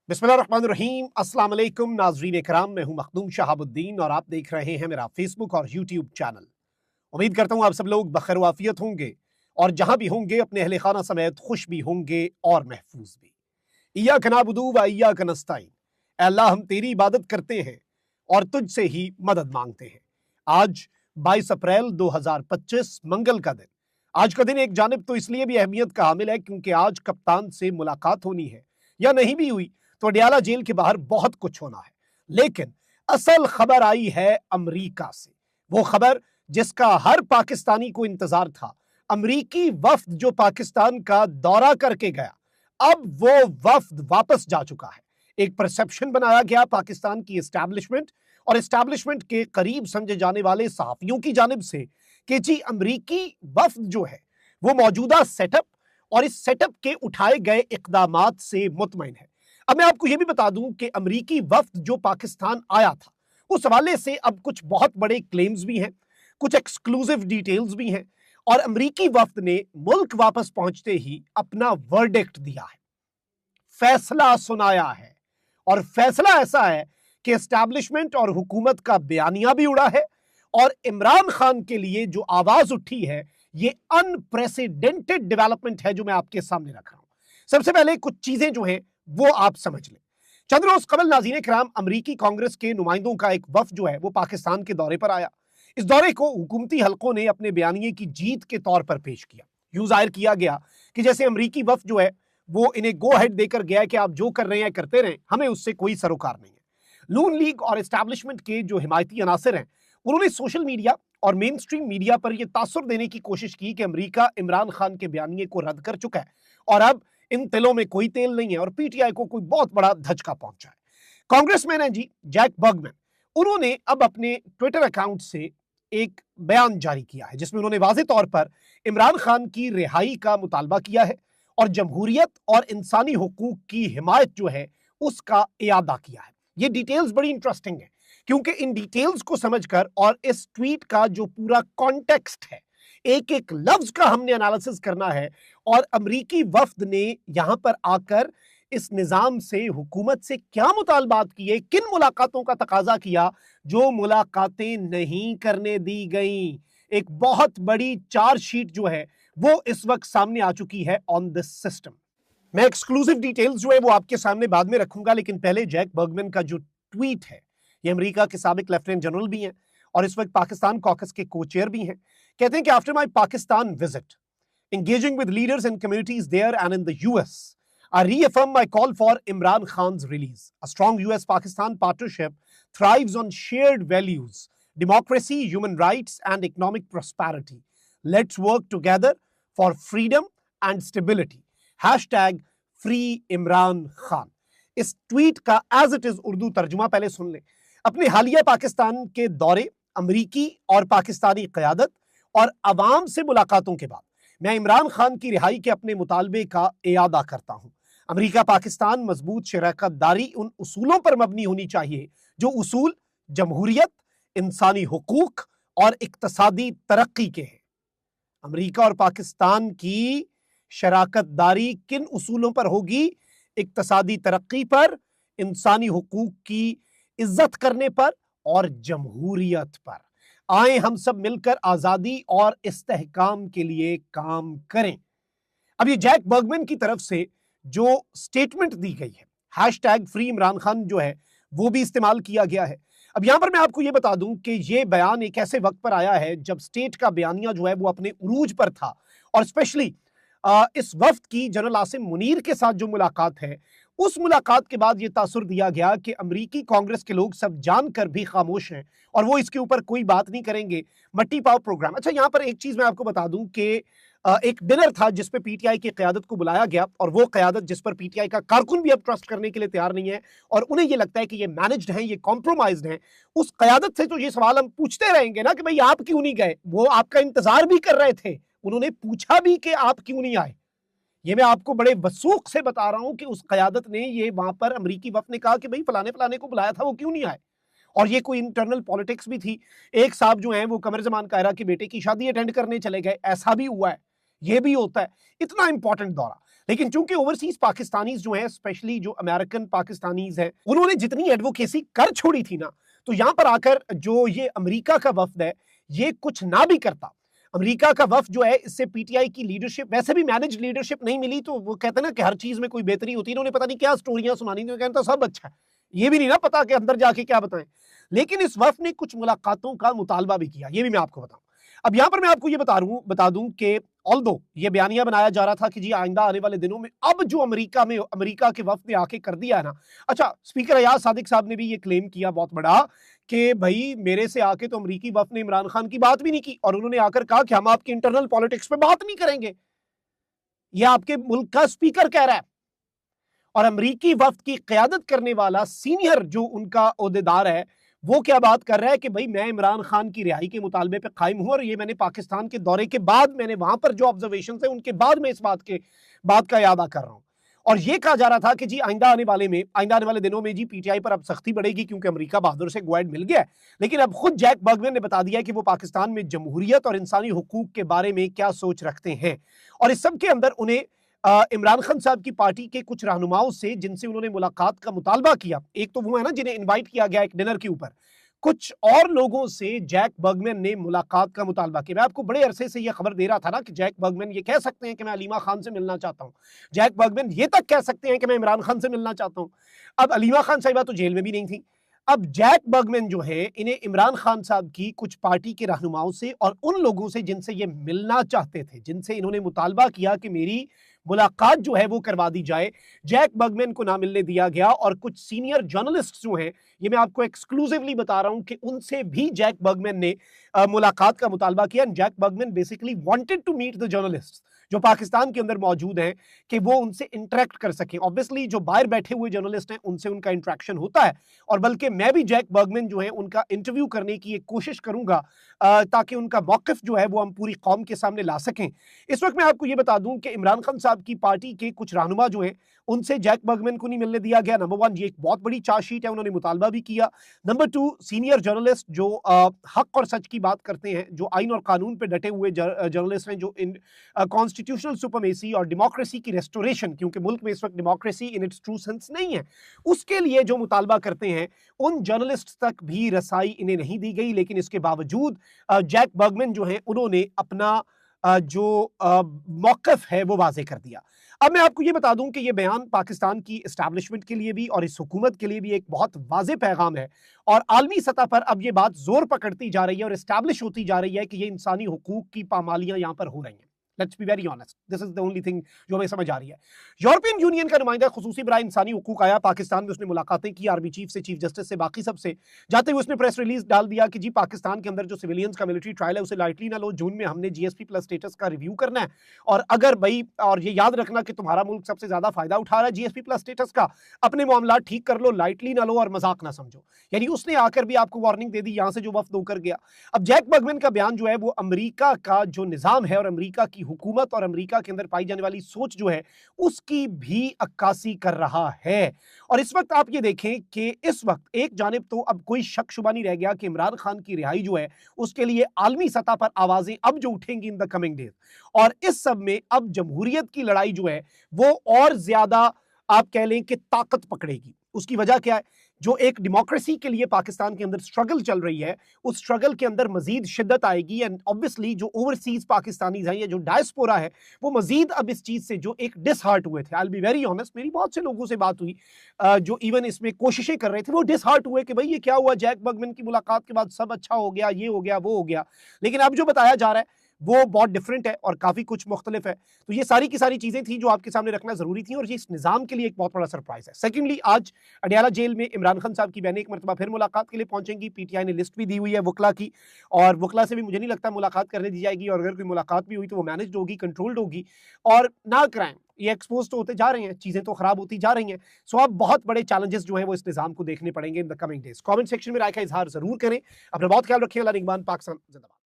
बिस्मिल्लाहिर्रहमानिर्रहीम। अस्सलाम वालेकुम नाज़रीन इकराम, मैं हूं मखदूम शहाबुद्दीन और आप देख रहे हैं मेरा फेसबुक और यूट्यूब चैनल। उम्मीद करता हूं आप सब लोग बखैर वाफियत होंगे और जहां भी होंगे अपने अहले खाना समेत खुश भी होंगे और महफूज भी। इय्याक नअबुदु व इय्याक नस्तईन। ऐ अल्लाह, हम तेरी इबादत करते हैं और तुझसे ही मदद मांगते हैं। आज 22 अप्रैल 2025 मंगल का दिन। आज का दिन एक जानिब तो इसलिए भी अहमियत का हामिल है क्योंकि आज कप्तान से मुलाकात होनी है, या नहीं भी हुई तो अडियाला जेल के बाहर बहुत कुछ होना है। लेकिन असल खबर आई है अमरीका से, वो खबर जिसका हर पाकिस्तानी को इंतजार था। अमरीकी वफ्द जो पाकिस्तान का दौरा करके गया, अब वो वफ्द वापस जा चुका है। एक परसेप्शन बनाया गया पाकिस्तान की एस्टैब्लिशमेंट और एस्टैब्लिशमेंट के करीब समझे जाने वाले सहाफियों की जानिब से कि जी अमरीकी वफ्द जो है वो मौजूदा सेटअप और इस सेटअप के उठाए गए इकदामात से मुतमईन है। अब मैं आपको यह भी बता दूं कि अमरीकी वफ्द जो पाकिस्तान आया था उस हवाले से अब कुछ बहुत बड़े क्लेम्स भी हैं, कुछ एक्सक्लूसिव डिटेल्स भी हैं और अमरीकी वफ्द ने मुल्क वापस पहुंचते ही अपना वर्डिक्ट दिया है, फैसला सुनाया है। और फैसला ऐसा है कि एस्टैब्लिशमेंट और हुकूमत का बयानिया भी उड़ा है और इमरान खान के लिए जो आवाज उठी है ये अनप्रेसिडेंटेड डेवलपमेंट है जो मैं आपके सामने रख रहा हूं। सबसे पहले कुछ चीजें जो हैं वो आप समझ लें। चंद रोज कबल नाज़रीन किराम, अमरीकी कांग्रेस के नुमाइंदों का एक वफ्द जो है वो पाकिस्तान के दौरे पर आया। इस दौरे को हुकूमती हलकों ने अपने बयानिए की जीत के तौर पर पेश किया। यूं जाहिर किया गया कि जैसे अमरीकी वफ्द जो है वो इन्हें गो हेड देकर गया है कि आप जो कर रहे हैं करते रहें, हमें उससे कोई सरोकार नहीं है। नून लीग और एस्टैब्लिशमेंट के जो हिमायती अनासर हैं उन्होंने सोशल मीडिया और मेन स्ट्रीम मीडिया पर यह तासुर देने की कोशिश की कि अमरीका इमरान खान के बयानिए को रद्द कर चुका है और अब इन तिलों में कोई तेल नहीं है और पीटीआई को कोई बहुत बड़ा धचका पहुंचा है। कांग्रेसमैन है जी जैक बर्गमैन, उन्होंने अब अपने ट्विटर अकाउंट से एक बयान जारी किया है जिसमें उन्होंने वाज़ेह तौर पर इमरान खान की रिहाई का मुतालबा किया है और जमहूरियत और इंसानी हुकूक की हिमायत जो है उसका इयादा किया है। ये डिटेल्स बड़ी इंटरेस्टिंग है क्योंकि इन डिटेल्स को समझकर और इस ट्वीट का जो पूरा कॉन्टेक्स्ट है, एक एक लफ्ज का हमने एनालिसिस करना है और अमरीकी वफ्द ने यहां पर आकर इस निजाम से, हुकूमत से क्या मुतालबात किए, किन मुलाकातों का तकाजा किया जो मुलाकातें नहीं करने दी गई। एक बहुत बड़ी चार्जशीट जो है वो इस वक्त सामने आ चुकी है ऑन दिस सिस्टम। मैं एक्सक्लूसिव डिटेल्स जो है वो आपके सामने बाद में रखूंगा, लेकिन पहले जैक बर्गमैन का जो ट्वीट है, ये अमेरिका के साबिक लेफ्टिनेंट जनरल भी हैं और इस वक्त पाकिस्तान कॉकस के को चेयर भी हैं। कहते हैं कि after my Pakistan visit, engaging with leaders and communities there and in the US, I reaffirm my call for Imran Khan's release. A strong US-Pakistan partnership thrives on shared values, democracy, human rights, and economic prosperity. Let's work together for freedom and stability. Hashtag Free Imran Khan. इस tweet का as it is Urdu तर्जुमा पहले सुन लें। अपने हालिया पाकिस्तान के दौरे, अमरीकी और पाकिस्तानी क़यादत और अवाम से मुलाकातों के बाद मैं इमरान खान की रिहाई के अपने मुतालबे का इयादा करता हूं। अमरीका पाकिस्तान मजबूत शराकत दारी उन उसूलों पर मबनी होनी चाहिए जो उसूल जमहूरियत, इंसानी हुकूक और इक्तसादी तरक्की के हैं। अमरीका और पाकिस्तान की शराकत दारी किन उसूलों पर होगी? इक्तसादी तरक्की पर, इंसानी हुकूक की इज्जत करने पर और जमहूरियत पर। आए हम सब मिलकर आजादी और इस्तेहकाम के लिए काम करें। अब ये जैक बर्गमैन की तरफ से जो स्टेटमेंट दी गई है, हैशटैग फ्री इमरान खान जो है वो भी इस्तेमाल किया गया है। अब यहां पर मैं आपको ये बता दूं कि ये बयान एक ऐसे वक्त पर आया है जब स्टेट का बयानिया जो है वो अपने उरूज पर था और स्पेशली इस वफ्द की जनरल आसिम मुनीर के साथ जो मुलाकात है, उस मुलाकात के बाद यह तासुर दिया गया कि अमरीकी कांग्रेस के लोग सब जानकर भी खामोश हैं और वो इसके ऊपर कोई बात नहीं करेंगे। मट्टी पाव प्रोग्राम। अच्छा, यहां पर एक चीज मैं आपको बता दूं कि एक डिनर था जिस पर पीटीआई की क़यादत को बुलाया गया और वो क़यादत जिस पर पीटीआई का कारकुन भी अब ट्रस्ट करने के लिए तैयार नहीं है और उन्हें ये लगता है कि ये मैनेज्ड है, ये कॉम्प्रोमाइज्ड है। उस क़यादत से तो ये सवाल हम पूछते रहेंगे ना कि भाई आप क्यों नहीं गए। वो आपका इंतजार भी कर रहे थे, उन्होंने पूछा भी कि आप क्यों नहीं आए। ये मैं आपको बड़े वसूख से बता रहा हूं कि उस क़यादत ने, ये वहां पर अमरीकी वफ्द ने कहा कि भाई फलाने फलाने को बुलाया था, वो क्यों नहीं आए। और ये कोई इंटरनल पॉलिटिक्स भी थी। एक साहब जो हैं वो कमर जमान कायरा के बेटे की शादी अटेंड करने चले गए, ऐसा भी हुआ है, ये भी होता है। इतना इंपॉर्टेंट दौरा। लेकिन चूंकि ओवरसीज पाकिस्तानीज जो हैं, स्पेशली जो अमेरिकन पाकिस्तानीज हैं, उन्होंने जितनी एडवोकेसी कर छोड़ी थी ना, तो यहां पर आकर जो ये अमेरिका का वफ्द है, ये कुछ ना भी करता, अमेरिका का वफ्द जो है, इससे पीटीआई की लीडरशिप, वैसे भी मैनेज लीडरशिप नहीं मिली, तो वो कहते हैं ना कि हर चीज में कोई बेहतरी होती है, इन्होंने पता नहीं क्या स्टोरियां सुनानी थी, कहते सब अच्छा है, ये भी नहीं ना पता कि अंदर जाके क्या बताएं। लेकिन इस वफ्द ने कुछ मुलाकातों का मुतालबा भी किया, ये भी मैं आपको बताऊं। अब यहां पर मैं आपको ये बता दूं कि ऑल्दो ये बयानिया बनाया जा रहा था कि जी आइंदा आने वाले दिनों में अब जो अमेरिका के वफ्द ने आके कर दिया है ना, अच्छा, स्पीकर अयाज सादिक साहब ने भी ये क्लेम किया बहुत बड़ा कि भाई मेरे से आके तो अमेरिकी वफ्द ने इमरान खान की बात भी नहीं की, और उन्होंने आकर कहा कि हम आपकी इंटरनल पॉलिटिक्स पे बात नहीं करेंगे। यह आपके मुल्क का स्पीकर कह रहा है, और अमेरिकी वफ्द की क़यादत करने वाला सीनियर जो उनका ओहदेदार है, वो क्या बात कर रहा है कि भाई मैं इमरान खान की रिहाई के मुतालबे पे कायम हूं, और ये मैंने पाकिस्तान के दौरे के बाद, मैंने वहां पर जो ऑब्जर्वेशन है उनके बाद मैं इस बात का यादा कर रहा हूं। और ये कहा जा रहा था कि जी आइंदा आने वाले दिनों में जी पीटीआई पर अब सख्ती बढ़ेगी, क्योंकि अमेरिका बहादुर से ग्वाइड मिल गया है। लेकिन अब खुद जैक बर्गमैन ने बता दिया कि वो पाकिस्तान में जमहूरियत और इंसानी हुकूक के बारे में क्या सोच रखते हैं, और इस सब के अंदर उन्हें इमरान खान साहब की पार्टी के कुछ रहनुमाओं से, जिनसे उन्होंने मुलाकात का मुतालबा किया, एक तो वो है ना जिन्हें इनवाइट किया गया एक डिनर के ऊपर, कुछ और लोगों से जैक बर्गमैन ने मुलाकात का मुतालबा किया। मैं आपको बड़े अरसे से यह खबर दे रहा था ना कि जैक बर्गमैन ये कह सकते हैं कि मैं अलीमा खान से मिलना चाहता हूं, जैक बर्गमैन ये तक कह सकते हैं कि मैं इमरान खान से मिलना चाहता हूं। अब अलीमा खान साहिबा तो जेल में भी नहीं थी, अब जैक बर्गमैन जो है, इन्हें इमरान खान साहब की कुछ पार्टी के रहनुमाओं से और उन लोगों से जिनसे ये मिलना चाहते थे, जिनसे इन्होंने मुतालबा किया कि मेरी मुलाकात जो है वो करवा दी जाए, जैक बर्गमैन को ना मिलने दिया गया। और कुछ सीनियर जर्नलिस्ट जो हैं, ये मैं आपको एक्सक्लूसिवली बता रहा हूं कि उनसे भी जैक बर्गमैन ने मुलाकात का मुतालबा किया। Jack Bergman basically wanted to meet the journalist जो पाकिस्तान के अंदर मौजूद हैं, कि वो उनसे इंटरेक्ट कर सकें। ऑब्वियसली जो बाहर बैठे हुए जर्नलिस्ट हैं उनसे उनका इंटरेक्शन होता है, और बल्कि मैं भी जैक बर्गमैन जो है उनका इंटरव्यू करने की एक कोशिश करूंगा, ताकि उनका मौक़िफ़ जो है वो हम पूरी कौम के सामने ला सकें। इस वक्त मैं आपको ये बता दूं कि इमरान खान साहब की पार्टी के कुछ रहनुमा जो हैं, उनसे जैक बर्गमैन को नहीं मिलने दिया गया। नंबर 1, ये एक बहुत बड़ी चार्जशीट है, उन्होंने मुतालबा भी किया। नंबर 2, सीनियर जर्नलिस्ट जो हक और सच की बात करते हैं, जो आइन और कानून पे डटे हुए जर्नलिस्ट हैं, जो इन कॉन्स्टिट्यूशनल सुपरमेसी और डेमोक्रेसी की रेस्टोरेशन, क्योंकि मुल्क में इस वक्त democracy in its true sense नहीं है, उसके लिए जो मुतालबा करते हैं, उन जर्नलिस्ट तक भी रसाई इन्हें नहीं दी गई। लेकिन इसके बावजूद जैक बर्गमैन जो है उन्होंने अपना जो मौक़िफ़ है वो वाज़ेह कर दिया। अब मैं आपको ये बता दूं कि ये बयान पाकिस्तान की एस्टैब्लिशमेंट के लिए भी और इस हुकूमत के लिए भी एक बहुत वाज़ेह पैगाम है, और आलमी सतह पर अब ये बात जोर पकड़ती जा रही है और एस्टैब्लिश होती जा रही है कि ये इंसानी हुकूक की पामालियां यहाँ पर हो रही हैं। Let's be very honest, this is the only thing जो हमें समझ आ रही है। यूरोपियन यूनियन का नुमाइंदा खुसूसी बराए इंसानी हुकूक आया पाकिस्तान में, उसने मुलाकातें की आर्मी चीफ से, चीफ जस्टिस से, बाकी सबसे। जाते हुए उसने प्रेस रिलीज डाल दिया कि जी पाकिस्तान के अंदर जो सिविलियंस का मिलिट्री ट्रायल है उसे लाइटली ना लो, जून में हमने जीएसपी प्लस स्टेटस का रिव्यू करना है, और अगर भाई, और ये याद रखना कि तुम्हारा मुल्क सबसे ज्यादा फायदा उठा रहा है जीएसपी प्लस स्टेटस का, अपने मामला ठीक कर लो, लाइटली ना लो और मजाक ना समझो। यानी उसने आकर भी आपको वार्निंग दे दी यहां से जो वफ्द होकर गया। अब जैक बर्गमैन का बयान जो है वो अमेरिका का जो निजाम है और अमेरिका की हुकूमत और अमेरिका के अंदर पाई जाने वाली सोच जो है उसकी भी अक्कासी कर रहा है। और इस वक्त आप ये देखें कि इस वक्त एक जानिब तो अब कोई शक शुबा नहीं रह गया कि इमरान खान की रिहाई जो है उसके लिए आलमी सतह पर आवाजें अब जो उठेंगी इन द कमिंग डेज, और इस सब में अब जमहूरियत की लड़ाई जो है वो और ज्यादा आप कह लें कि ताकत पकड़ेगी। उसकी वजह क्या है? जो एक डेमोक्रेसी के लिए पाकिस्तान के अंदर स्ट्रगल चल रही है, उस स्ट्रगल के अंदर मजीद शिद्दत आएगी, एंड ऑब्वियसली जो ओवरसीज पाकिस्तानीज हैं या जो डायस्पोरा है वो मजीद अब इस चीज से जो एक डिसहार्ट हुए थे, I will be very honest, मेरी बहुत से लोगों से बात हुई जो इवन इसमें कोशिशें कर रहे थे, वो डिसहार्ट हुए कि भाई ये क्या हुआ, जैक बर्गमैन की मुलाकात के बाद सब अच्छा हो गया, ये हो गया, वो हो गया। लेकिन अब जो बताया जा रहा है वो बहुत डिफरेंट है और काफी कुछ मुख्तलिफ है। तो ये सारी की सारी चीजें थी जो आपके सामने रखना जरूरी थी, और ये इस निजाम के लिए एक बहुत बड़ा सरप्राइज है। सेकेंडली, आज अडयाला जेल में इमरान खान साहब की बहनें एक मरतबा फिर मुलाकात के लिए पहुंचेंगी। पीटीआई ने लिस्ट भी दी हुई है वकला की, और वकला से भी मुझे नहीं लगता मुलाकात करने दी जाएगी, और अगर कोई मुलाकात भी हुई तो वो मैनेज्ड होगी, कंट्रोल्ड होगी, और ना क्राइम ये एक्सपोज तो होते जा रहे हैं, चीजें तो खराब होती जा रही हैं। सो अब बहुत बड़े चैलेंजेस जो हैं वो इस निजाम को देखने पड़ेंगे in the coming days. Comment section में राय का इजहार जरूर करें। अपना बहुत ख्याल रखिए। अल्लाह निगहबान, पाकिस्तान जिंदाबाद।